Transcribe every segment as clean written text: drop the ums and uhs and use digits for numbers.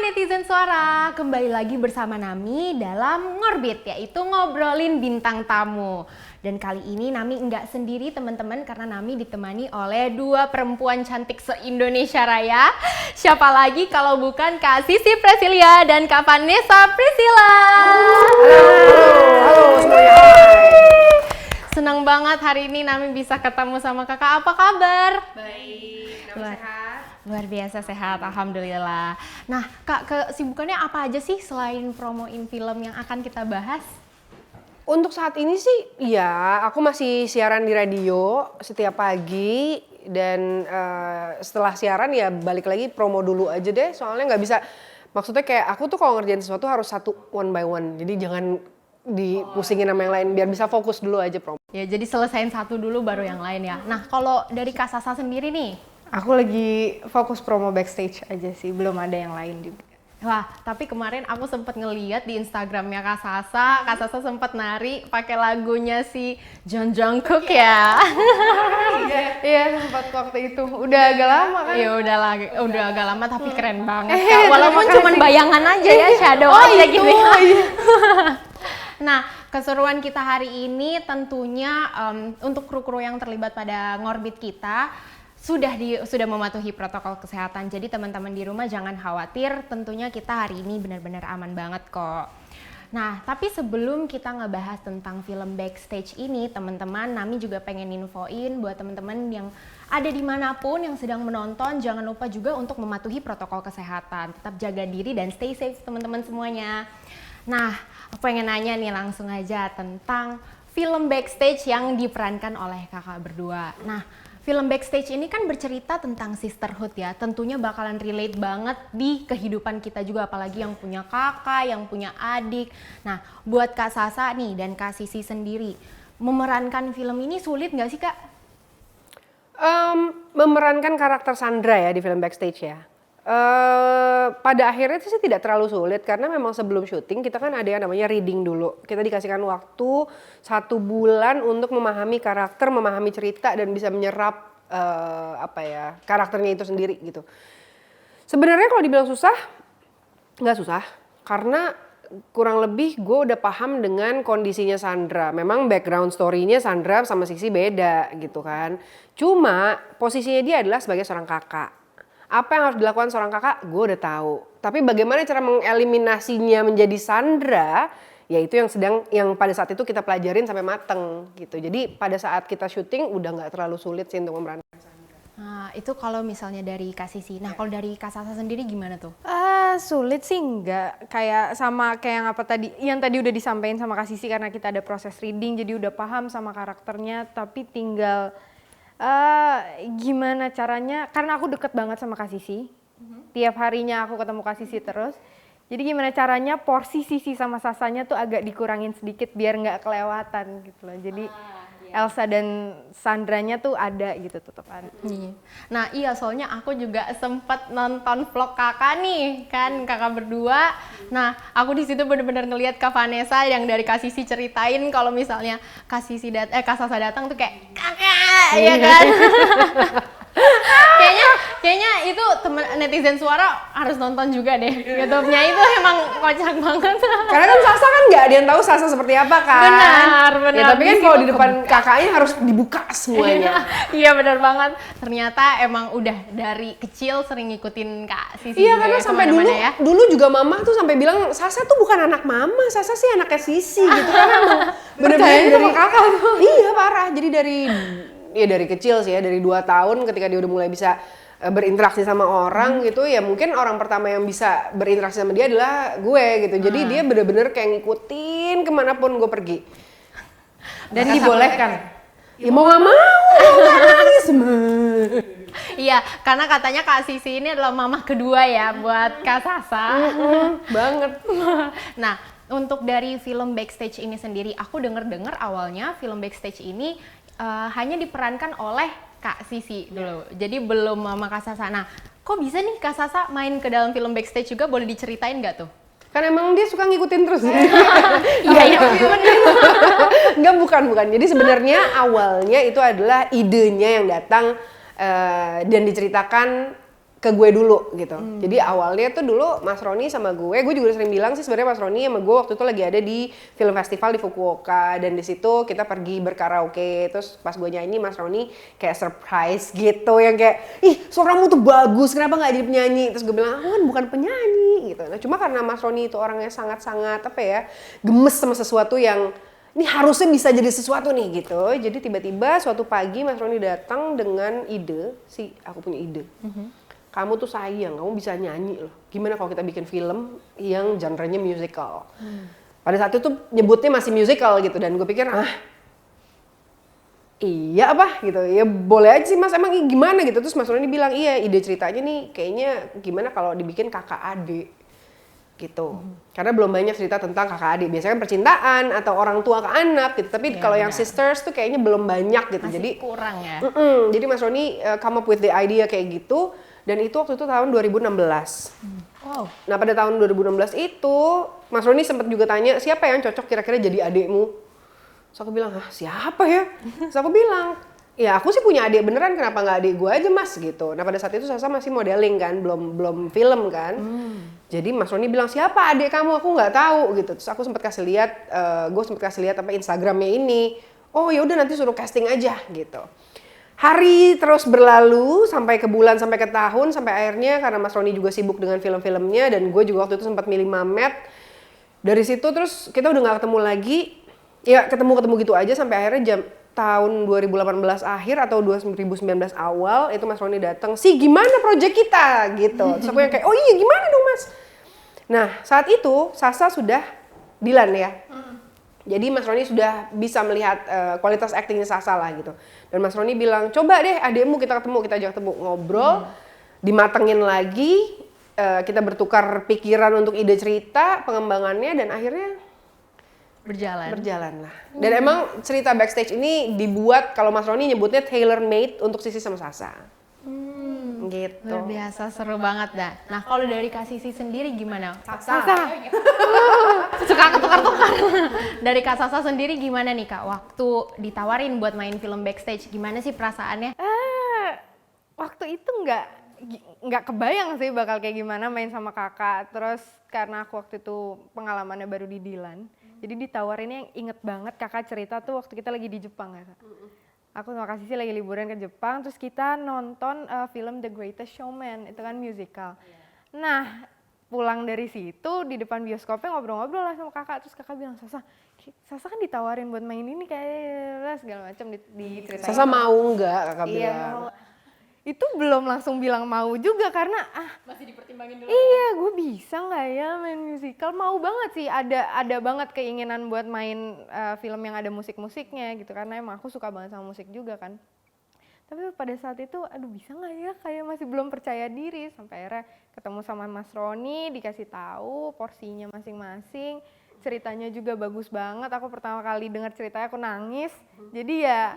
Netizen Suara, kembali lagi bersama Nami dalam Ngorbit, yaitu ngobrolin bintang tamu. Dan kali ini Nami nggak sendiri teman-teman, karena Nami ditemani oleh dua perempuan cantik se-Indonesia Raya. Siapa lagi kalau bukan Kak Sisi Presilia dan Kak Vanessa Priscilla. Halo semuanya. Senang banget hari ini Nami bisa ketemu sama kakak. Apa kabar? Baik, Nami sehat. Luar biasa sehat, alhamdulillah. Nah, Kak, kesibukannya apa aja sih selain promoin film yang akan kita bahas? Untuk saat ini sih, ya aku masih siaran di radio setiap pagi dan setelah siaran ya balik lagi promo dulu aja deh. Soalnya nggak bisa, maksudnya kayak aku tuh kalau ngerjain sesuatu harus satu one by one. Jadi jangan dipusingin sama yang lain, biar bisa fokus dulu aja promo. Ya, jadi selesain satu dulu baru yang lain ya. Nah, kalau dari Kak Sasa sendiri nih, Aku lagi fokus promo backstage aja sih, belum ada yang lain juga. wah, tapi kemarin aku sempet ngeliat di Instagramnya Kak Sasa sempet nari pakai lagunya si John Jungkook ya. Iya, sempat waktu itu. Udah agak lama kan? Ya udah agak lama tapi keren banget Kak. Walaupun cuma bayangan aja ya, shadow aja gitu ya. Nah, keseruan kita hari ini tentunya untuk kru-kru yang terlibat pada Ngorbit kita sudah mematuhi protokol kesehatan. Jadi teman-teman di rumah jangan khawatir, tentunya kita hari ini benar-benar aman banget kok. Nah, tapi sebelum kita ngebahas tentang film backstage ini, teman-teman, Nami juga pengen infoin buat teman-teman yang ada dimanapun yang sedang menonton, jangan lupa juga untuk mematuhi protokol kesehatan. Tetap jaga diri dan stay safe teman-teman semuanya. Nah, aku pengen nanya nih langsung aja tentang film backstage yang diperankan oleh kakak berdua. Nah, film backstage ini kan bercerita tentang sisterhood ya, tentunya bakalan relate banget di kehidupan kita juga, apalagi yang punya kakak, yang punya adik. Nah, buat Kak Sasa nih dan Kak Sisi sendiri, memerankan film ini sulit nggak sih Kak? Memerankan karakter Sandra ya di film backstage ya. Pada akhirnya sih tidak terlalu sulit karena memang sebelum syuting kita kan ada yang namanya reading dulu. Kita dikasihkan waktu 1 bulan untuk memahami karakter, memahami cerita dan bisa menyerap karakternya itu sendiri gitu. Sebenarnya kalau dibilang susah, nggak susah karena kurang lebih gue udah paham dengan kondisinya Sandra. Memang background story-nya Sandra sama Sisi beda gitu kan. Cuma posisinya dia adalah sebagai seorang kakak. Apa yang harus dilakukan seorang kakak, gue udah tahu. Tapi bagaimana cara mengeliminasinya menjadi Sandra, ya itu yang pada saat itu kita pelajarin sampai mateng gitu. Jadi pada saat kita syuting udah nggak terlalu sulit sih untuk memerankan Sandra. Nah, itu kalau misalnya dari Kak Sisi. Nah, kalau dari Kak Sasa sendiri gimana tuh? Sulit sih enggak. Kayak yang tadi udah disampaikan sama Kak Sisi karena kita ada proses reading, jadi udah paham sama karakternya, tapi tinggal gimana caranya, karena aku deket banget sama Kak Sisi. Tiap harinya aku ketemu Kak Sisi terus. Jadi gimana caranya porsi Sisi sama Sasanya tuh agak dikurangin sedikit biar nggak kelewatan gitu loh. Jadi Elsa dan Sandranya tuh ada gitu tetepan. Nah iya, soalnya aku juga sempat nonton vlog kakak nih kan, kakak berdua. Nah aku di situ bener-bener ngelihat Kak Vanessa yang dari Kak Sisi ceritain kalau misalnya Kak Sasa datang tuh kayak kakak, ya kan? Kayaknya itu temen netizen Suara harus nonton juga deh. YouTube-nya itu emang kocak banget. Karena kan Sasa kan nggak ada yang tahu Sasa seperti apa kan. Benar. Ya, tapi kan kalau di depan kakaknya harus dibuka semuanya. Iya benar banget. Ternyata emang udah dari kecil sering ngikutin Kak Sisi. Iya, karena ya, sampai dulu juga mama tuh sampai bilang Sasa tuh bukan anak mama, Sasa sih anaknya Sisi gitu kan. Bener-bener dari kakak tuh. Iya parah. Jadi dari kecil sih ya, dari 2 tahun ketika dia udah mulai bisa berinteraksi sama orang gitu, ya mungkin orang pertama yang bisa berinteraksi sama dia adalah gue gitu. Jadi dia bener-bener kayak ngikutin kemanapun gue pergi. Dan dibolehkan. Ya mau gak mau, nangis. Iya, karena katanya Kak Sisi ini adalah mamah kedua ya buat Kak Sasa. Banget. Nah, untuk dari film backstage ini sendiri, aku dengar awalnya film backstage ini hanya diperankan oleh Kak Sisi dulu. Jadi belum sama Kak Sasa. Nah, kok bisa nih Kak Sasa main ke dalam film Backstage juga? Boleh diceritain nggak tuh? Kan emang dia suka ngikutin terus. Iya, iya. Enggak, bukan. Jadi sebenarnya awalnya itu adalah idenya yang datang dan diceritakan ke gue dulu gitu. Jadi awalnya tuh dulu Mas Roni sama gue juga udah sering bilang sih sebenarnya Mas Roni sama gue waktu itu lagi ada di film festival di Fukuoka dan di situ kita pergi berkaraoke. Terus pas gue nyanyi Mas Roni kayak surprise gitu yang kayak, ih suaramu tuh bagus, kenapa nggak jadi penyanyi? Terus gue bilang, aku kan bukan penyanyi gitu. Nah cuma karena Mas Roni itu orangnya sangat-sangat apa ya, gemes sama sesuatu yang ini harusnya bisa jadi sesuatu nih gitu. Jadi tiba-tiba suatu pagi Mas Roni datang dengan ide, aku punya ide. Kamu tuh sayang, kamu bisa nyanyi loh. Gimana kalau kita bikin film yang genre-nya musical? Pada saat itu nyebutnya masih musical gitu dan gue pikir iya apa gitu, ya boleh aja sih Mas, emang gimana gitu. Terus Mas Roni bilang iya ide ceritanya nih kayaknya gimana kalau dibikin kakak adik gitu. Karena belum banyak cerita tentang kakak adik, biasanya kan percintaan atau orang tua ke anak gitu. Tapi kalau yang sisters tuh kayaknya belum banyak gitu. Masih jadi kurang ya. Jadi Mas Roni come up with the idea kayak gitu. Dan itu waktu itu tahun 2016. Wow. Nah pada tahun 2016 itu Mas Roni sempat juga tanya siapa yang cocok kira-kira jadi adikmu. Terus aku bilang, siapa ya? Terus aku bilang, ya aku sih punya adik beneran, kenapa nggak adik gue aja Mas gitu. Nah pada saat itu Sasa masih modeling kan, belum film kan. Jadi Mas Roni bilang siapa adik kamu? Aku nggak tahu gitu. Terus aku sempat kasih lihat, gue sempat kasih lihat apa Instagramnya ini. Oh ya udah nanti suruh casting aja gitu. Hari terus berlalu sampai ke bulan, sampai ke tahun, sampai akhirnya karena Mas Roni juga sibuk dengan film-filmnya dan gue juga waktu itu sempat milih Mamet. Dari situ terus kita udah nggak ketemu lagi, ya ketemu gitu aja sampai akhirnya tahun 2018 akhir atau 2019 awal itu Mas Roni datang, gimana proyek kita gitu. Terus aku yang kayak, oh iya gimana dong Mas? Nah saat itu Sasa sudah Dilan ya. Jadi Mas Roni sudah bisa melihat kualitas aktingnya Sasa lah gitu. Dan Mas Roni bilang, coba deh adikmu kita ajak ketemu, ngobrol, dimatengin lagi, kita bertukar pikiran untuk ide cerita, pengembangannya, dan akhirnya berjalan lah. Dan emang cerita Backstage ini dibuat, kalau Mas Roni nyebutnya tailor made untuk Sisi sama Sasa. Gitu. Luar biasa, seru banget dah. Nah kalau dari Kak Sisi sendiri gimana? Sasa. Suka ketukar-tukar. Dari Kak Sasa sendiri gimana nih Kak? Waktu ditawarin buat main film Backstage, gimana sih perasaannya? Waktu itu nggak kebayang sih bakal kayak gimana main sama kakak. Terus karena aku waktu itu pengalamannya baru di Dilan, jadi ditawarinnya yang inget banget kakak cerita tuh waktu kita lagi di Jepang ya Kak. Aku sama Kak Sisi lagi liburan ke Jepang, terus kita nonton film The Greatest Showman, itu kan musical. Nah, pulang dari situ di depan bioskopnya ngobrol-ngobrol lah sama kakak, terus kakak bilang, Sasa kan ditawarin buat main ini kayak segala macam diceritain. Sasa mau nggak kakak Iya, bilang? mau. Itu belum langsung bilang mau juga karena Masih dipertimbangin dulu. iya gue bisa nggak ya main musical, mau banget sih, ada banget keinginan buat main film yang ada musik-musiknya gitu karena emang aku suka banget sama musik juga kan. Tapi pada saat itu aduh bisa nggak ya, kayak masih belum percaya diri, sampai akhirnya ketemu sama Mas Roni, dikasih tahu porsinya masing-masing, ceritanya juga bagus banget. Aku pertama kali dengar ceritanya aku nangis, jadi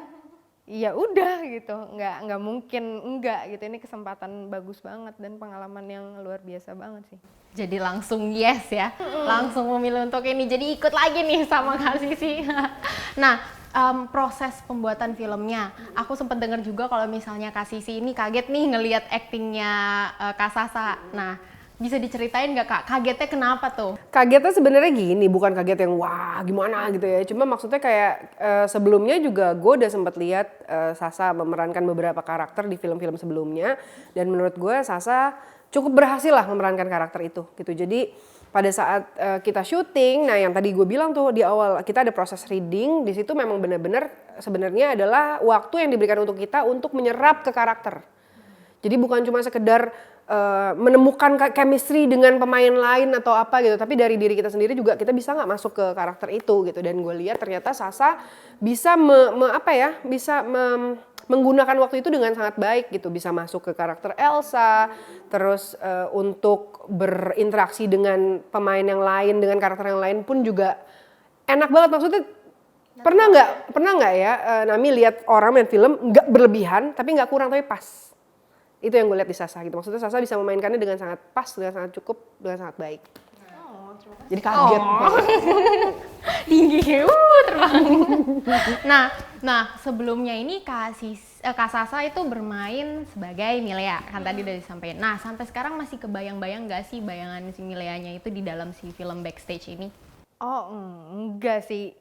ya udah gitu, nggak mungkin enggak gitu, ini kesempatan bagus banget dan pengalaman yang luar biasa banget sih. Jadi langsung yes ya, langsung memilih untuk ini, jadi ikut lagi nih sama Kak Sisi. Nah proses pembuatan filmnya, aku sempat dengar juga kalau misalnya Kak Sisi ini kaget nih ngelihat aktingnya Kak Sasa. Nah bisa diceritain nggak Kak, kagetnya kenapa tuh? Kagetnya sebenarnya gini, bukan kaget yang wah gimana gitu ya. Cuma maksudnya kayak sebelumnya juga gue udah sempat lihat Sasa memerankan beberapa karakter di film-film sebelumnya. Dan menurut gue Sasa cukup berhasil lah memerankan karakter itu gitu. Jadi pada saat kita syuting, nah yang tadi gue bilang tuh di awal kita ada proses reading. Di situ memang benar-benar sebenarnya adalah waktu yang diberikan untuk kita untuk menyerap ke karakter. Jadi bukan cuma sekedar menemukan chemistry dengan pemain lain atau apa gitu, tapi dari diri kita sendiri juga kita bisa nggak masuk ke karakter itu gitu. Dan gue lihat ternyata Sasa bisa menggunakan waktu itu dengan sangat baik gitu, bisa masuk ke karakter Elsa, terus untuk berinteraksi dengan pemain yang lain, dengan karakter yang lain pun juga enak banget. Maksudnya Pernah nggak ya Nami lihat orang main film nggak berlebihan tapi nggak kurang tapi pas. Itu yang gue lihat di Sasa gitu. Maksudnya Sasa bisa memainkannya dengan sangat pas, dengan sangat cukup, dengan sangat baik. Jadi kaget. Tinggi, terbang. Nah sebelumnya ini Kak Sasa itu bermain sebagai Milea, kan tadi udah disampaikan. Nah sampai sekarang masih kebayang-bayang gak sih bayangan si Mileanya itu di dalam si film Backstage ini? Oh enggak sih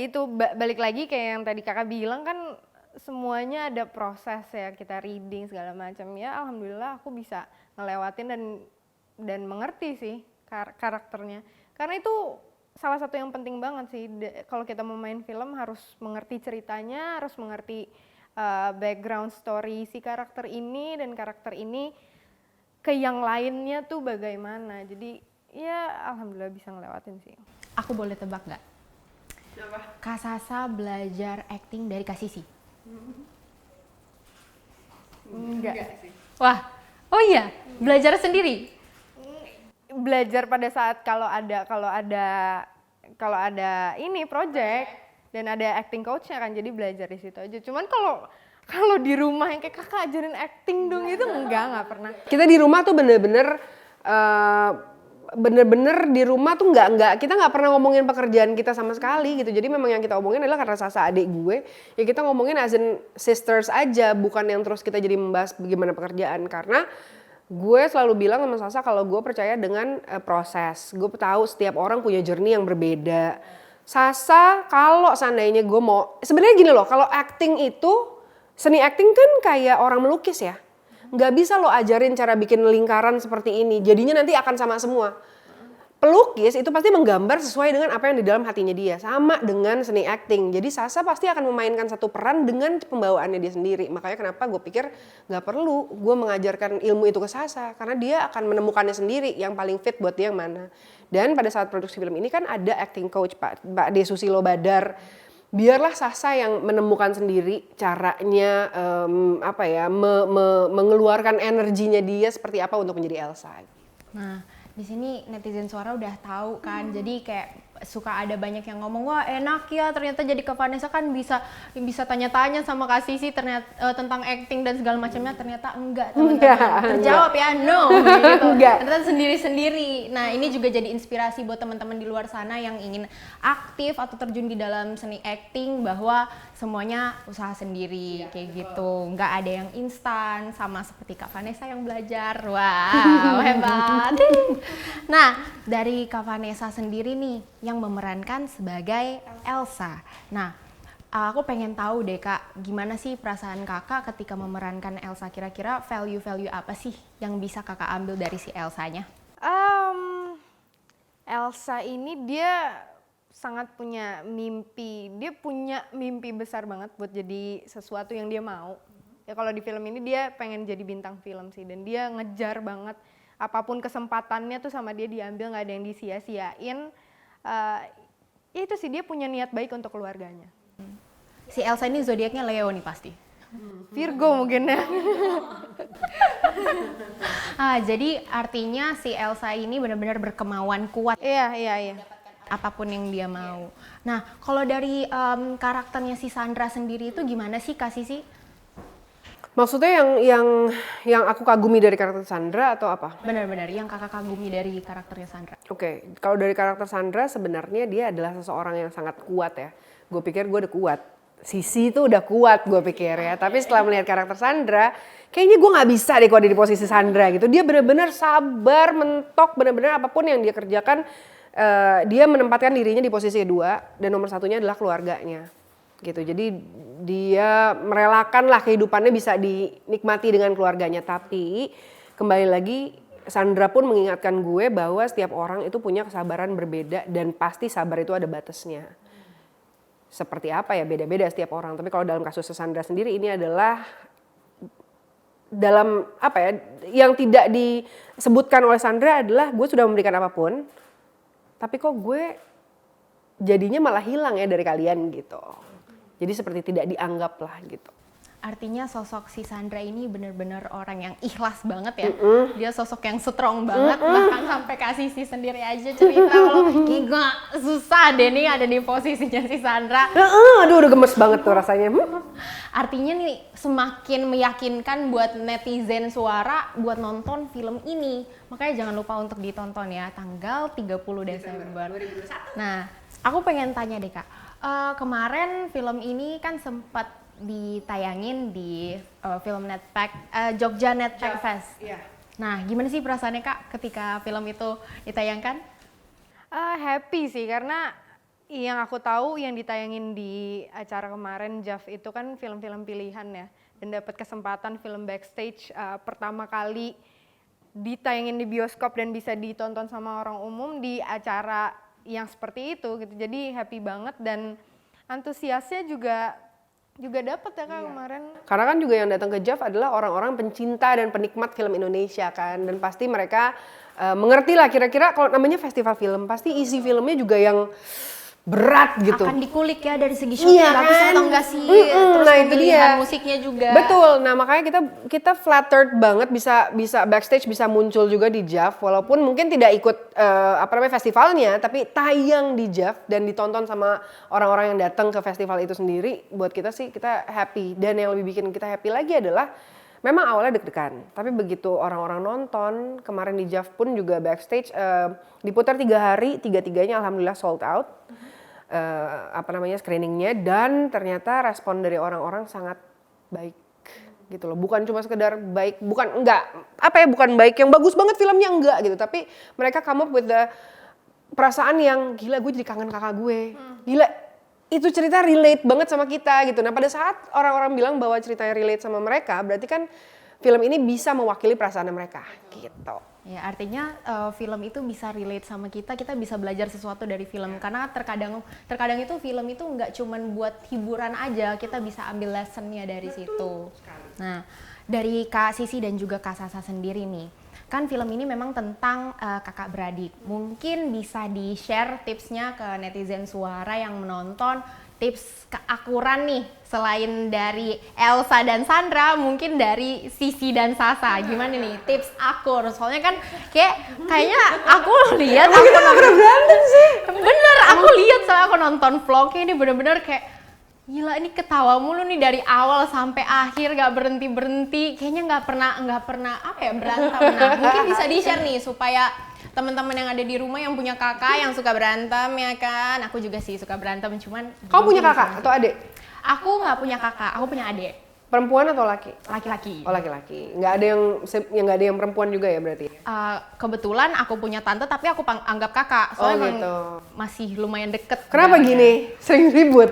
itu balik lagi kayak yang tadi kakak bilang kan semuanya ada proses ya, kita reading segala macam ya. Alhamdulillah aku bisa ngelewatin dan mengerti sih karakternya, karena itu salah satu yang penting banget sih. Kalau kita mau main film harus mengerti ceritanya, harus mengerti background story si karakter ini dan karakter ini ke yang lainnya tuh bagaimana. Jadi ya alhamdulillah bisa ngelewatin sih. Aku boleh tebak gak? Apa? Kak Sasa belajar acting dari Kak Sisi? Enggak sih. Wah, oh iya, belajar sendiri? Belajar pada saat kalau ada ini project dan ada acting coachnya kan, jadi belajar di situ aja. Cuman kalau di rumah yang kayak kakak ajarin acting dong itu nggak pernah. Kita di rumah tuh bener-bener di rumah tuh kita nggak pernah ngomongin pekerjaan kita sama sekali gitu. Jadi memang yang kita omongin adalah karena Sasa adik gue, ya kita ngomongin as in sisters aja, bukan yang terus kita jadi membahas bagaimana pekerjaan. Karena gue selalu bilang sama Sasa kalau gue percaya dengan proses. Gue tahu setiap orang punya journey yang berbeda. Sasa kalau seandainya gue mau, sebenarnya gini loh, kalau acting itu, seni acting kan kayak orang melukis ya. Nggak bisa lo ajarin cara bikin lingkaran seperti ini, jadinya nanti akan sama semua. Pelukis itu pasti menggambar sesuai dengan apa yang di dalam hatinya dia. Sama dengan seni acting. Jadi Sasa pasti akan memainkan satu peran dengan pembawaannya dia sendiri. Makanya kenapa gue pikir gak perlu gue mengajarkan ilmu itu ke Sasa. Karena dia akan menemukannya sendiri yang paling fit buat dia yang mana. Dan pada saat produksi film ini kan ada acting coach Pak De Susilo Badar. Biarlah Sasa yang menemukan sendiri caranya mengeluarkan energinya dia seperti apa untuk menjadi Elsa. Nah, di sini netizen Suara udah tahu kan, jadi kayak suka ada banyak yang ngomong, wah enak ya ternyata jadi Kak Vanessa kan bisa tanya-tanya sama Kak Sisi ternyata tentang acting dan segala macamnya, ternyata enggak teman-teman. Terjawab ya, no gitu. Ternyata sendiri-sendiri. Nah ini juga jadi inspirasi buat teman-teman di luar sana yang ingin aktif atau terjun di dalam seni acting, bahwa semuanya usaha sendiri kayak gitu, nggak ada yang instan, sama seperti Kak Vanessa yang belajar. Wow, hebat. Nah, dari Kak Vanessa sendiri nih yang memerankan sebagai Elsa. Nah, aku pengen tahu deh Kak, gimana sih perasaan Kakak ketika memerankan Elsa? Kira-kira value-value apa sih yang bisa Kakak ambil dari si Elsanya? Elsa ini dia sangat punya mimpi. Dia punya mimpi besar banget buat jadi sesuatu yang dia mau. Ya kalau di film ini dia pengen jadi bintang film sih, dan dia ngejar banget apapun kesempatannya tuh sama dia diambil, nggak ada yang disia-siain. Itu sih dia punya niat baik untuk keluarganya. Si Elsa ini zodiaknya Leo nih pasti. Virgo mungkin ya. Jadi artinya si Elsa ini benar-benar berkemauan kuat. Iya. Apapun yang dia mau. Nah, kalau dari karakternya si Sandra sendiri itu gimana sih Kak Sisi? Maksudnya yang aku kagumi dari karakter Sandra atau apa? Benar-benar yang Kakak kagumi dari karakternya Sandra. Oke, kalau dari karakter Sandra sebenarnya dia adalah seseorang yang sangat kuat ya. Gue pikir gue udah kuat. Sisi itu udah kuat gue pikir ya. Tapi setelah melihat karakter Sandra, kayaknya gue nggak bisa deh kalau ada di posisi Sandra gitu. Dia benar-benar sabar, mentok, benar-benar apapun yang dia kerjakan, dia menempatkan dirinya di posisi kedua, dan nomor satunya adalah keluarganya. Gitu. Jadi dia merelakanlah kehidupannya bisa dinikmati dengan keluarganya. Tapi kembali lagi Sandra pun mengingatkan gue bahwa setiap orang itu punya kesabaran berbeda, dan pasti sabar itu ada batasnya. Seperti apa ya, beda-beda setiap orang. Tapi kalau dalam kasus Sandra sendiri ini adalah dalam apa ya, yang tidak disebutkan oleh Sandra adalah gue sudah memberikan apapun, tapi kok gue jadinya malah hilang ya dari kalian gitu. Jadi seperti tidak dianggap lah gitu. artinya sosok si Sandra ini benar-benar orang yang ikhlas banget ya. Dia sosok yang strong banget, bahkan sampai kasih si sendiri aja cerita kalau gila susah deh nih ada di posisinya si Sandra. Aduh udah gemes banget tuh rasanya. Artinya nih semakin meyakinkan buat netizen Suara buat nonton film ini. Makanya jangan lupa untuk ditonton ya, tanggal 30 Desember 2021. Nah, aku pengen tanya deh Kak, kemarin film ini kan sempat ditayangin di film Netpack, Jogja Netpack Fest. Iya. Nah, gimana sih perasaannya Kak ketika film itu ditayangkan? Happy sih, karena yang aku tahu yang ditayangin di acara kemarin JAF itu kan film-film pilihan ya, dan dapat kesempatan film backstage pertama kali ditayangin di bioskop dan bisa ditonton sama orang umum di acara yang seperti itu gitu. Jadi happy banget dan antusiasnya juga dapat ya Kak kemarin. Karena kan juga yang datang ke JAF adalah orang-orang pencinta dan penikmat film Indonesia kan, dan pasti mereka mengerti lah kira-kira kalau namanya festival film pasti isi filmnya juga yang berat gitu. Akan dikulik ya dari segi syuting bagus atau enggak sih, terus nah itu pemilihan dia musiknya juga. Betul. Nah makanya kita flattered banget bisa backstage bisa muncul juga di JAF walaupun mungkin tidak ikut festivalnya, tapi tayang di JAF dan ditonton sama orang-orang yang datang ke festival itu sendiri. Buat kita sih kita happy, dan yang lebih bikin kita happy lagi adalah memang awalnya deg-degan, tapi begitu orang-orang nonton kemarin di JAF pun juga backstage diputar 3 hari, 3-3-nya alhamdulillah sold out. Screeningnya, dan ternyata respon dari orang-orang sangat baik gitu loh. Bukan cuma sekedar baik, bukan baik yang bagus banget filmnya, enggak gitu, tapi mereka come up with the perasaan yang gila gue jadi kangen kakak gue. Gila itu cerita relate banget sama kita gitu. Nah pada saat orang-orang bilang bahwa ceritanya relate sama mereka, berarti kan film ini bisa mewakili perasaan mereka gitu. Ya, artinya film itu bisa relate sama kita bisa belajar sesuatu dari film. Karena terkadang itu film itu nggak cuman buat hiburan aja, kita bisa ambil lessonnya dari situ. Nah, dari Kak Sisi dan juga Kak Sasa sendiri nih, kan film ini memang tentang kakak beradik. Mungkin bisa di-share tipsnya ke netizen Suara yang menonton, tips keakuran nih, selain dari Elsa dan Sandra, mungkin dari Sisi dan Sasa. Gimana nih tips akur? Soalnya kan kayaknya aku lihat aku nonton berantem sih. Bener, aku lihat soalnya aku nonton vlognya ini bener-bener kayak gila, ini ketawa mulu nih dari awal sampai akhir, gak berhenti-berhenti. Kayaknya nggak pernah berantem. Nah, mungkin bisa di-share nih supaya teman-teman yang ada di rumah yang punya kakak yang suka berantem ya kan. Aku juga sih suka berantem, cuman Kamu punya kakak atau adik? Aku nggak punya kakak, aku punya adik. Perempuan atau laki? Laki-laki. Oh laki-laki. Nggak ada yang perempuan juga ya berarti? Kebetulan aku punya tante tapi aku anggap kakak. Soalnya emang gitu. masih lumayan deket. Kenapa gini? Sering ribut?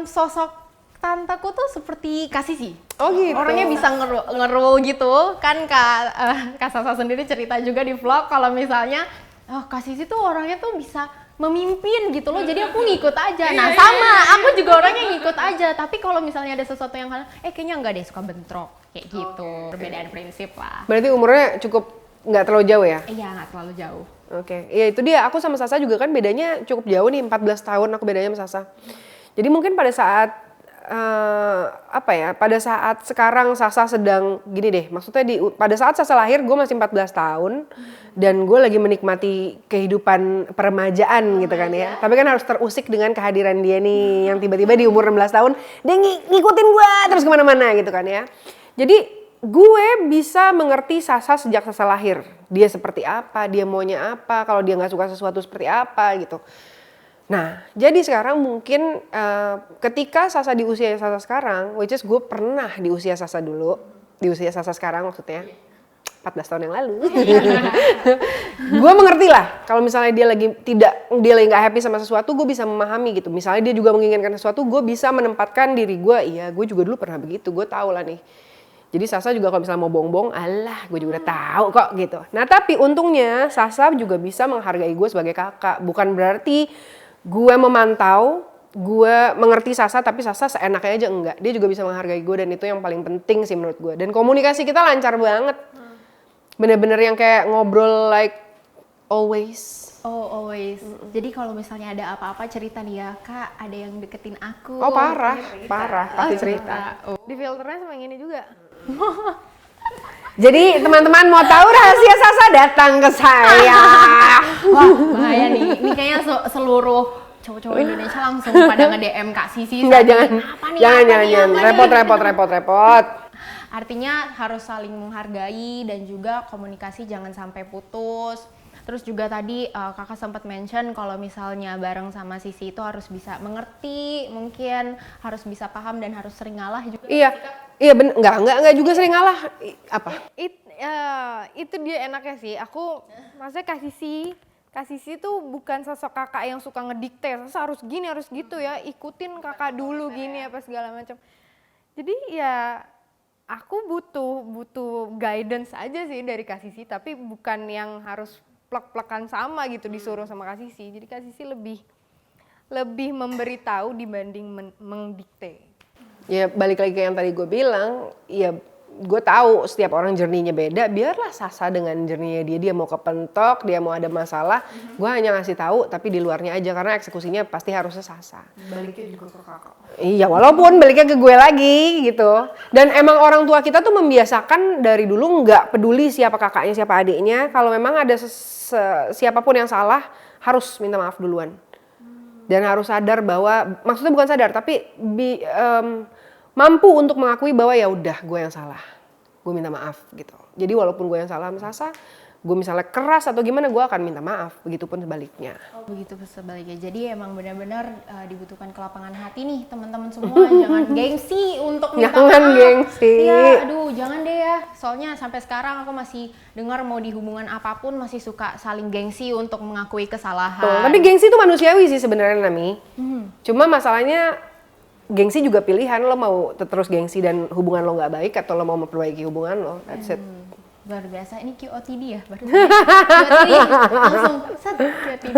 Sosok tanteku tuh seperti Kak Sisi. Oh gitu. Orangnya bisa ngerul gitu. Kan Kak Sasa sendiri cerita juga di vlog kalau misalnya Kak Sisi tuh orangnya tuh bisa memimpin gitu loh, jadi aku ngikut aja. Nah sama, aku juga orangnya ngikut aja. Tapi kalau misalnya ada sesuatu yang kayaknya enggak deh, suka bentrok kayak gitu. Perbedaan prinsip lah. Berarti umurnya cukup nggak terlalu jauh ya? Iya, nggak terlalu jauh. Oke, ya itu dia. Aku sama Sasa juga kan bedanya cukup jauh nih, 14 tahun aku bedanya sama Sasa. Jadi mungkin pada saat pada saat sekarang Sasa sedang gini deh, maksudnya pada saat Sasa lahir gue masih 14 tahun dan gue lagi menikmati kehidupan peremajaan gitu kan ya. Tapi kan harus terusik dengan kehadiran dia nih yang tiba-tiba di umur 16 tahun dia ngikutin gue terus kemana-mana gitu kan ya. Jadi gue bisa mengerti Sasa sejak Sasa lahir. Dia seperti apa, dia maunya apa, kalau dia nggak suka sesuatu seperti apa gitu. Nah, jadi sekarang mungkin ketika Sasa di usia Sasa sekarang, which is gue pernah di usia Sasa dulu, di usia Sasa sekarang maksudnya, 14 tahun yang lalu. Gue mengerti lah, kalau misalnya dia lagi nggak happy sama sesuatu, gue bisa memahami gitu. Misalnya dia juga menginginkan sesuatu, gue bisa menempatkan diri gue, iya gue juga dulu pernah begitu, gue tahu lah nih. Jadi Sasa juga kalau misalnya mau bohong-bohong, alah gue juga udah tahu kok gitu. Nah tapi untungnya Sasa juga bisa menghargai gue sebagai kakak, bukan berarti gue memantau, gue mengerti Sasa, tapi Sasa seenaknya aja enggak. Dia juga bisa menghargai gue dan itu yang paling penting sih menurut gue. Dan komunikasi kita lancar banget. Bener-bener yang kayak ngobrol like Always. Oh, always. Jadi kalau misalnya ada apa-apa cerita nih ya, Kak, ada yang deketin aku. Oh parah, parah, pasti cerita. Oh. Di filternya sama yang ini juga. Jadi teman-teman mau tahu rahasia Sasa datang ke saya. Wah, bahaya nih. Ini kayaknya seluruh cowok-cowok Indonesia langsung pada nge-DM Kak Sisi. Enggak, jangan. Apa nih, Jangan. apa nih? Repot. Artinya harus saling menghargai dan juga komunikasi jangan sampai putus. Terus juga tadi kakak sempat mention kalau misalnya bareng sama Sisi itu harus bisa mengerti, mungkin harus bisa paham dan harus sering ngalah juga. Iya bener. Enggak juga sering ngalah. Apa? Itu dia enaknya sih. Aku maksudnya Kak Sisi tuh bukan sosok kakak yang suka ngedikte. Sasa harus gini, harus gitu ya. Ikutin kakak dulu gini apa segala macam. Jadi ya aku butuh guidance aja sih dari Kak Sisi, tapi bukan yang harus plek-plekan sama gitu disuruh sama Kak Sisi. Jadi Kak Sisi lebih memberitahu dibanding mendikte. Ya balik lagi ke yang tadi gue bilang, ya gue tahu setiap orang journey-nya beda, biarlah Sasa dengan journey-nya dia mau kepentok, dia mau ada masalah, gue hanya ngasih tahu tapi di luarnya aja karena eksekusinya pasti harusnya Sasa. Baliknya juga ke kakak. Iya, walaupun baliknya ke gue lagi gitu. Dan emang orang tua kita tuh membiasakan dari dulu nggak peduli siapa kakaknya, siapa adiknya, kalau memang ada siapapun yang salah harus minta maaf duluan. Dan harus sadar bahwa, maksudnya bukan sadar tapi mampu untuk mengakui bahwa ya udah gue yang salah, gue minta maaf gitu. Jadi walaupun gue yang salah sama Sasa, gue misalnya keras atau gimana gue akan minta maaf, begitupun sebaliknya. Oh begitu sebaliknya. Jadi emang benar-benar dibutuhkan kelapangan hati nih teman-teman semua. Jangan gengsi untuk minta Jangan maaf. gengsi. Iya, aduh jangan deh ya. Soalnya sampai sekarang aku masih dengar mau di hubungan apapun masih suka saling gengsi untuk mengakui kesalahan. Tuh, tapi gengsi itu manusiawi sih sebenarnya Nami. Cuma masalahnya gengsi juga pilihan, lo mau terus gengsi dan hubungan lo nggak baik atau lo mau memperbaiki hubungan lo, that's it. Luar biasa, ini QOTD ya? QOTD, langsung set QOTD.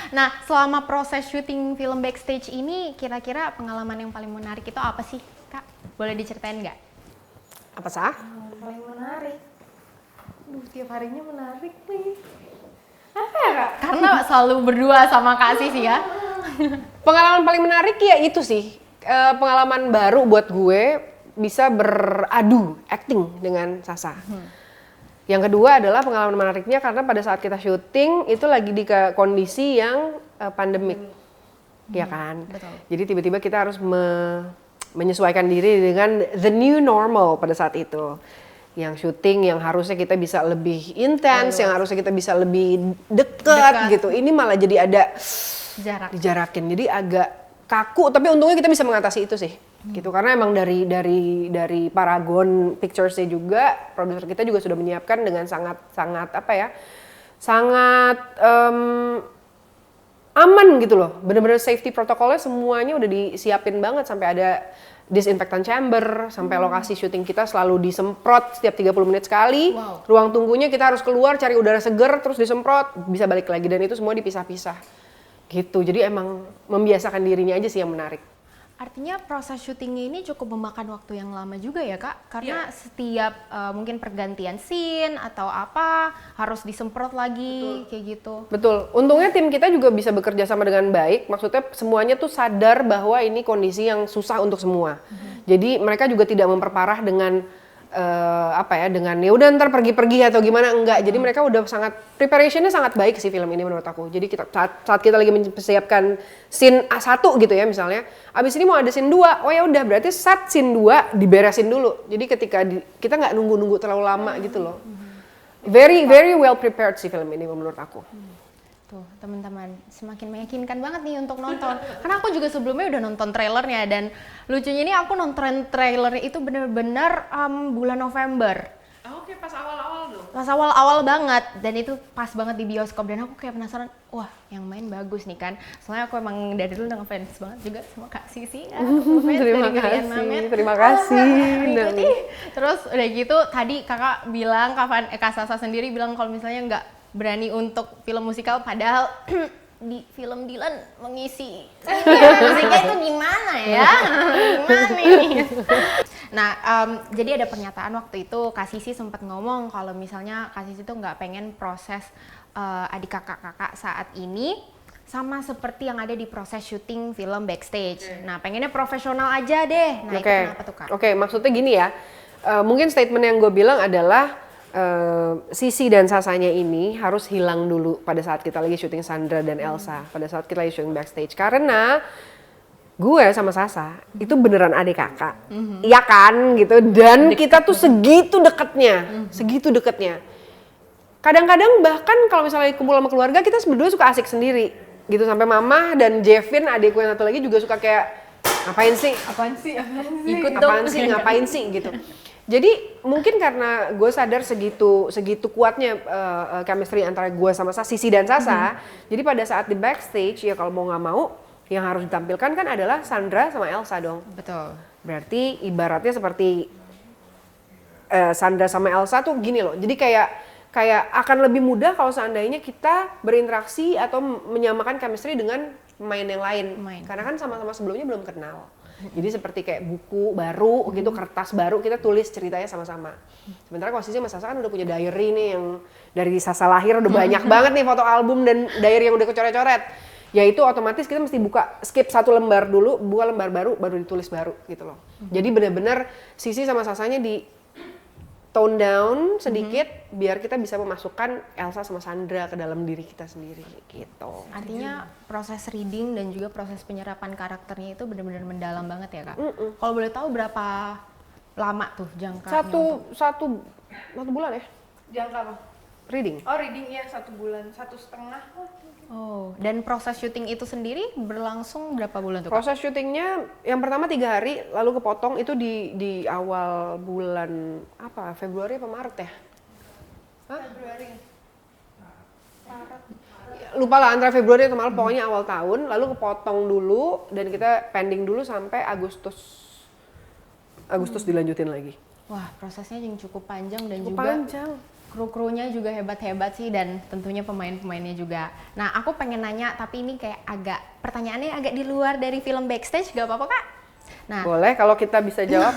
Nah, selama proses syuting film Backstage ini, kira-kira pengalaman yang paling menarik itu apa sih, Kak? Boleh diceritain nggak? Apa sah? Paling menarik. Tiap harinya menarik nih. Apa ya Kak? Karena selalu berdua sama Kak Sisi ya. Pengalaman paling menarik ya itu sih, pengalaman baru buat gue bisa beradu acting dengan Sasa. Yang kedua adalah pengalaman menariknya karena pada saat kita syuting itu lagi di kondisi yang pandemik, ya kan? Betul. Jadi tiba-tiba kita harus menyesuaikan diri dengan the new normal pada saat itu. Yang syuting yang harusnya kita bisa lebih intens, yang harusnya kita bisa lebih dekat gitu. Ini malah jadi ada dijarakin, jadi agak kaku. Tapi untungnya kita bisa mengatasi itu sih, gitu. Karena emang dari Paragon Pictures-nya juga, produser kita juga sudah menyiapkan dengan sangat apa ya, sangat aman gitu loh. Bener-bener safety protokolnya semuanya udah disiapin banget sampai ada disinfektan chamber, sampai lokasi syuting kita selalu disemprot setiap 30 menit sekali. Wow. Ruang tunggunya kita harus keluar cari udara seger terus disemprot, bisa balik lagi dan itu semua dipisah-pisah. Gitu. Jadi emang membiasakan dirinya aja sih yang menarik. Artinya proses syutingnya ini cukup memakan waktu yang lama juga ya Kak? Karena setiap mungkin pergantian scene atau apa harus disemprot lagi. Kayak gitu. Betul. Untungnya tim kita juga bisa bekerja sama dengan baik. Maksudnya semuanya tuh sadar bahwa ini kondisi yang susah untuk semua. Jadi mereka juga tidak memperparah dengan dengan ya udah ntar pergi-pergi atau gimana, enggak. Jadi mereka udah preparationnya sangat baik sih film ini menurut aku. Jadi kita saat kita lagi mempersiapkan scene A1 gitu ya misalnya, abis ini mau ada scene 2, oh ya udah berarti scene 2 diberesin dulu. Jadi ketika kita nggak nunggu terlalu lama gitu loh. Very well prepared sih film ini menurut aku. Tuh teman-teman, semakin meyakinkan banget nih untuk nonton. Karena aku juga sebelumnya udah nonton trailernya dan lucunya ini aku nonton trailernya itu bener-bener bulan November. Oke, pas awal-awal dong. Pas awal-awal banget dan itu pas banget di bioskop dan aku kayak penasaran, wah yang main bagus nih kan. Soalnya aku emang dari dulu udah ngefans banget juga sama Kak Sisi. Terima kasih. Terus udah gitu tadi kakak bilang, Kak Sasa sendiri bilang kalau misalnya nggak berani untuk film musikal padahal di film Dilan mengisi musiknya itu gimana ya? Gimana nih? Nah, jadi ada pernyataan waktu itu Kak Sisi sempat ngomong kalau misalnya Kak Sisi tuh nggak pengen proses adik kakak-kakak saat ini sama seperti yang ada di proses syuting film backstage. Nah, pengennya profesional aja deh. Nah, itu kenapa tuh Kak? Oke, maksudnya gini ya. Mungkin statement yang gue bilang adalah Sisi dan Sasanya ini harus hilang dulu pada saat kita lagi syuting Sandra dan Elsa, pada saat kita lagi syuting backstage. Karena gue sama Sasa itu beneran adik kakak, iya kan gitu. Dan kita tuh segitu deketnya. Kadang-kadang bahkan kalau misalnya kumpul sama keluarga kita berdua suka asik sendiri gitu, sampai Mama dan Jevin adikku yang satu lagi juga suka kayak ngapain sih Ikut apaan sih ngapain sih gitu. Jadi mungkin karena gue sadar segitu kuatnya chemistry antara gue sama Sisi dan Sasa. Jadi pada saat di backstage ya kalau mau nggak mau yang harus ditampilkan kan adalah Sandra sama Elsa dong. Betul. Berarti ibaratnya seperti Sandra sama Elsa tuh gini loh. Jadi kayak akan lebih mudah kalau seandainya kita berinteraksi atau menyamakan chemistry dengan pemain yang lain. Karena kan sama-sama sebelumnya belum kenal. Jadi seperti kayak buku baru gitu, kertas baru, kita tulis ceritanya sama-sama. Sementara kalau Sisi sama Sasa kan udah punya diary nih yang dari Sasa lahir udah banyak banget nih foto album dan diary yang udah kecoret-coret. Ya itu otomatis kita mesti skip satu lembar dulu, buka lembar baru, baru ditulis baru gitu loh. Jadi benar-benar Sisi sama Sasanya di tone down sedikit biar kita bisa memasukkan Elsa sama Sandra ke dalam diri kita sendiri gitu. Artinya proses reading dan juga proses penyerapan karakternya itu benar-benar mendalam banget ya Kak? Kalau boleh tahu berapa lama tuh jangkanya? Satu bulan ya? Jangka apa? Reading. Oh reading ya 1 bulan, 1,5. Oh, dan proses syuting itu sendiri berlangsung berapa bulan tuh Kak? Proses syutingnya yang pertama 3 hari, lalu kepotong itu di awal bulan apa? Februari apa Maret ya? Februari. Lupa lah antara Februari atau Maret, pokoknya awal tahun, lalu kepotong dulu dan kita pending dulu sampai Agustus dilanjutin lagi. Wah, prosesnya yang cukup panjang dan Cukup juga panjang. kru-krunya juga hebat-hebat sih dan tentunya pemain-pemainnya juga. Nah, aku pengen nanya tapi ini kayak pertanyaannya agak di luar dari film backstage, gak apa-apa Kak? Nah, Boleh kalau kita bisa jawab.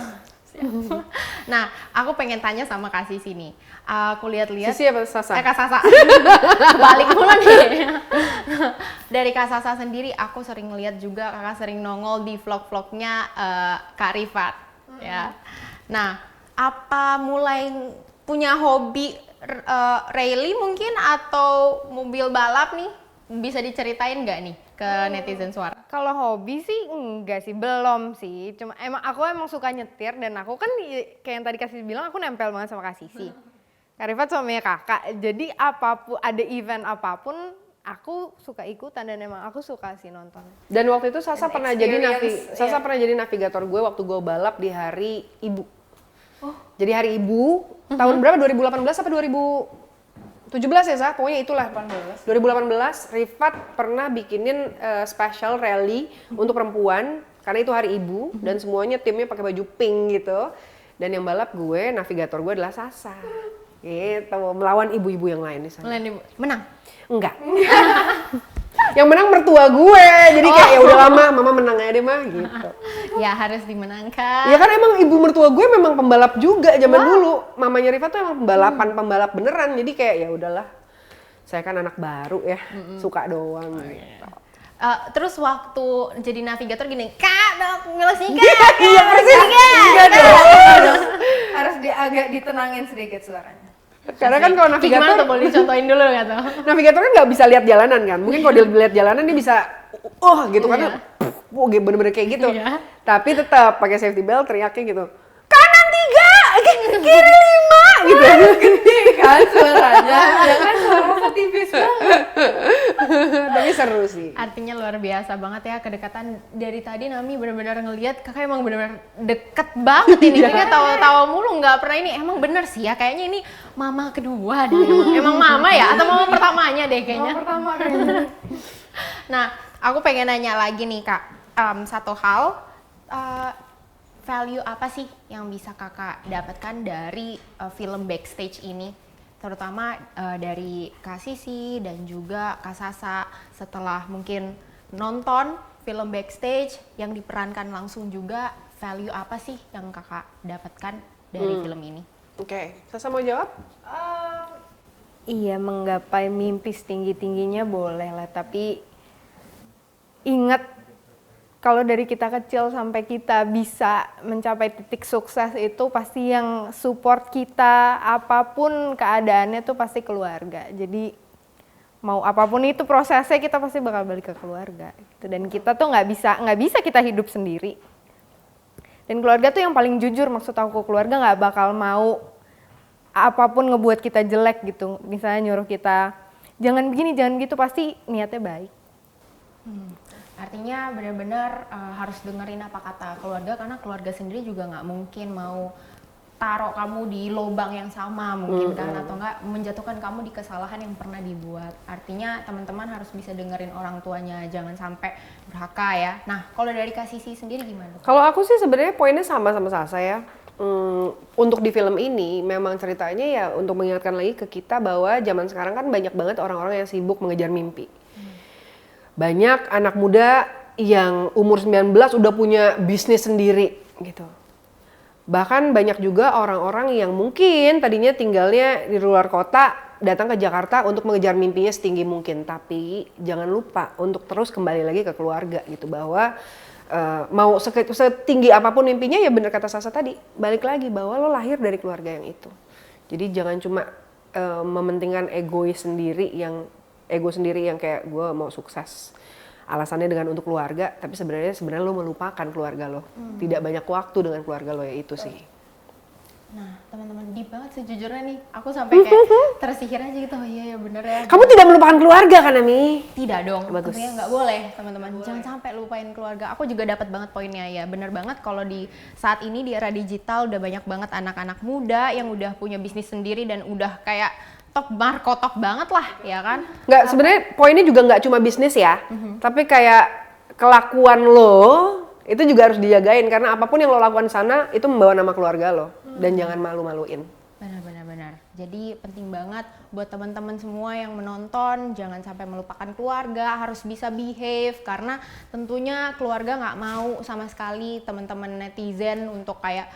nah, aku pengen tanya sama Kak Sisi nih. Aku lihat-lihat Sisi apa Sasa? Kak Sasa. Balik mulu nih. Dari Kak Sasa sendiri, aku sering lihat juga Kakak sering nongol di vlog-vlognya Kak Rifat. Ya. Nah, apa mulai punya hobi rally mungkin atau mobil balap nih? Bisa diceritain nggak nih ke netizen Suara? Kalau hobi sih enggak sih, belum sih. Cuma aku suka nyetir dan aku kan kayak yang tadi Kasih bilang aku nempel banget sama Kak Sisi. Kak Rifat suaminya kakak. Jadi apapun ada event apapun aku suka ikutan dan emang aku suka sih nonton. Dan waktu itu Sasa pernah jadi navigator gue waktu gue balap di Hari Ibu. Jadi Hari Ibu tahun berapa? 2018 apa 2017 ya Sa? Pokoknya itulah. 2018 Rifat pernah bikinin special rally untuk perempuan karena itu Hari Ibu dan semuanya timnya pakai baju pink gitu. Dan yang balap gue, navigator gue adalah Sasa. Gitu, melawan ibu-ibu yang lain di sana. Menang? Enggak. Yang menang mertua gue. Jadi kayak ya udah lama, Mama menang aja deh mah gitu. Ya harus dimenangkan. Ya kan emang ibu mertua gue memang pembalap juga zaman dulu. Mamanya Rifa tuh emang pembalap beneran. Jadi kayak ya udahlah. Saya kan anak baru ya, suka doang gitu. Terus waktu jadi navigator gini, Kak, ngeles nih Kak. Iya persis. Enggak dong. Harus agak ditenangin sedikit suaranya. Karena kan kalau Gimana navigator, tuh, boleh dicontohin dulu nggak tuh? navigator kan nggak bisa lihat jalanan kan. Mungkin kalau dia lihat jalanan dia bisa, gitu kan, bener-bener kayak gitu. Iya. Tapi tetap pakai safety belt, teriaknya gitu, kanan 3, kiri 5, gitu. Gede kan suaranya, ya kan suara tipis banget. Tapi seru sih. Artinya luar biasa banget ya kedekatan dari tadi. Nami benar-benar ngelihat kakak emang benar-benar deket banget ini. Kita tawa-tawa mulu nggak pernah ini. Emang bener sih ya kayaknya ini mama kedua deh. Emang mama ya atau mama pertamanya deh kayaknya. Mama pertama kayaknya. Nah, aku pengen nanya lagi nih Kak. Satu hal, value apa sih yang bisa kakak dapatkan dari film backstage ini? terutama dari Kak Sisi dan juga Kak Sasa setelah mungkin nonton film Backstage yang diperankan langsung juga, value apa sih yang kakak dapatkan dari film ini? Oke, Sasa mau jawab? Iya, menggapai mimpi setinggi-tingginya boleh lah, tapi ingat kalau dari kita kecil sampai kita bisa mencapai titik sukses itu pasti yang support kita apapun keadaannya tuh pasti keluarga. Jadi mau apapun itu prosesnya kita pasti bakal balik ke keluarga gitu. Dan kita tuh nggak bisa kita hidup sendiri. Dan keluarga tuh yang paling jujur, maksud aku keluarga nggak bakal mau apapun ngebuat kita jelek gitu. Misalnya nyuruh kita jangan begini, jangan gitu, pasti niatnya baik. Artinya benar-benar harus dengerin apa kata keluarga, karena keluarga sendiri juga nggak mungkin mau taruh kamu di lubang yang sama mungkin kan, atau enggak menjatuhkan kamu di kesalahan yang pernah dibuat. Artinya teman-teman harus bisa dengerin orang tuanya, jangan sampai durhaka ya. Nah, kalau dari Kak Sisi sendiri gimana? Kalau aku sih sebenarnya poinnya sama Sasa ya. Untuk di film ini memang ceritanya ya untuk mengingatkan lagi ke kita bahwa zaman sekarang kan banyak banget orang-orang yang sibuk mengejar mimpi. Banyak anak muda yang umur 19 udah punya bisnis sendiri gitu. Bahkan banyak juga orang-orang yang mungkin tadinya tinggalnya di luar kota datang ke Jakarta untuk mengejar mimpinya setinggi mungkin. Tapi jangan lupa untuk terus kembali lagi ke keluarga gitu, bahwa mau setinggi apapun mimpinya ya bener kata Sasa tadi, balik lagi bahwa lo lahir dari keluarga yang itu. Jadi jangan cuma mementingkan ego sendiri yang kayak gue mau sukses. Alasannya dengan untuk keluarga, tapi sebenarnya lo melupakan keluarga lo. Tidak banyak waktu dengan keluarga lo, ya itu sih. Nah, teman-teman, deep banget sejujurnya nih. Aku sampai kayak tersihir aja gitu. Oh iya ya bener ya. Kamu tidak melupakan keluarga kan, Ami? Tidak dong. Bagus. Tentunya nggak boleh, teman-teman. Jangan sampai lupain keluarga. Aku juga dapat banget poinnya ya. Bener banget kalau di saat ini di era digital udah banyak banget anak-anak muda yang udah punya bisnis sendiri dan udah kayak top markotok banget lah, ya kan? Nggak, sebenarnya poinnya juga nggak cuma bisnis ya, tapi kayak kelakuan lo itu juga harus dijagain, karena apapun yang lo lakukan di sana itu membawa nama keluarga lo, dan jangan malu-maluin. Benar. Jadi penting banget buat teman-teman semua yang menonton, jangan sampai melupakan keluarga, harus bisa behave, karena tentunya keluarga nggak mau sama sekali teman-teman netizen untuk kayak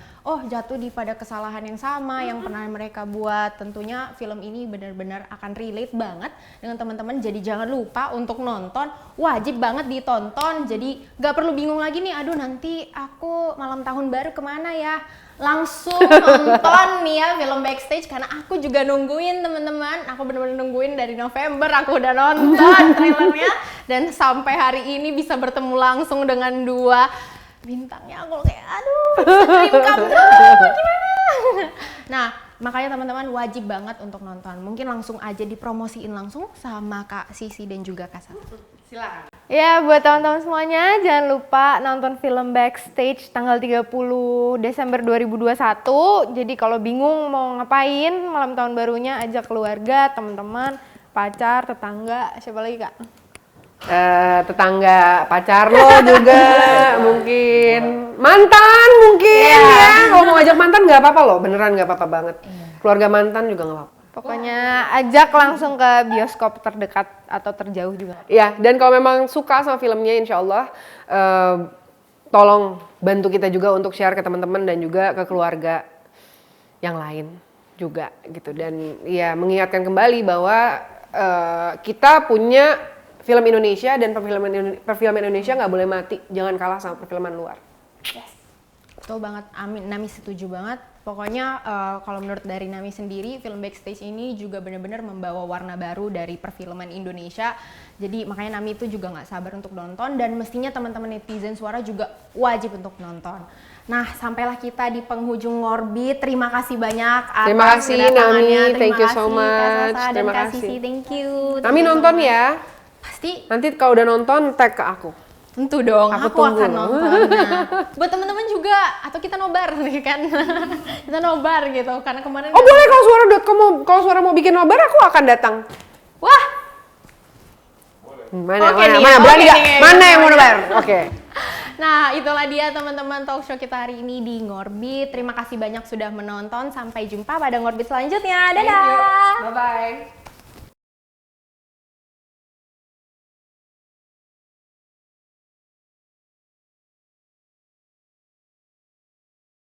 jatuh di pada kesalahan yang sama yang pernah mereka buat. Tentunya film ini benar-benar akan relate banget dengan teman-teman, jadi jangan lupa untuk nonton, wajib banget ditonton. Jadi nggak perlu bingung lagi nih, aduh nanti aku malam tahun baru kemana ya, langsung nonton nih ya film Backstage, karena aku juga nungguin teman-teman. Aku benar-benar nungguin dari November, aku udah nonton trailernya dan sampai hari ini bisa bertemu langsung dengan dua bintangnya. Aku kayak aduh, bisa dream come true, gimana? Nah, makanya teman-teman wajib banget untuk nonton. Mungkin langsung aja dipromosiin langsung sama Kak Sisi dan juga Kak Sasa. Silakan. Ya, buat teman-teman semuanya, jangan lupa nonton film Backstage tanggal 30 Desember 2021. Jadi kalau bingung mau ngapain malam tahun barunya, ajak keluarga, teman-teman, pacar, tetangga, siapa lagi Kak? Tetangga, pacar lo juga mungkin, mantan mungkin ya. Kalau mau ngajak mantan nggak apa-apa loh, beneran nggak apa-apa banget. Keluarga mantan juga nggak apa-apa. Pokoknya ajak langsung ke bioskop terdekat atau terjauh juga. Ya, dan kalau memang suka sama filmnya, insya Allah tolong bantu kita juga untuk share ke teman-teman dan juga ke keluarga yang lain juga gitu. Dan ya mengingatkan kembali bahwa kita punya film Indonesia, dan perfilman Indonesia nggak boleh mati, jangan kalah sama perfilman luar. Yes. Betul banget, Amin. Nami setuju banget. Pokoknya kalau menurut dari Nami sendiri, film Backstage ini juga benar-benar membawa warna baru dari perfilman Indonesia. Jadi makanya Nami itu juga nggak sabar untuk nonton, dan mestinya teman-teman netizen Suara juga wajib untuk nonton. Nah, sampailah kita di penghujung Ngorbit. Terima kasih banyak atas Terima kasih Nami, thank you so much. Kak Sasa dan Terima Kak kasih. Sisi, thank you. Nami nonton ya. Pasti. Nanti kalau udah nonton tag ke aku. Tentu dong, Aku aku tunggu. akan nonton. Nah, buat teman-teman juga, atau kita nobar nih kan. Kita nobar gitu, karena kemarin Oh boleh, kalau Suara mau bikin nobar, aku akan datang. wah, Mana Oke nih, berani oke nggak? nih. Mana yang mau nobar? Oke. Nah, itulah dia teman-teman talk show kita hari ini di Ngorbit. Terima kasih banyak sudah menonton. Sampai jumpa pada Ngorbit selanjutnya. Dadah. Bye bye.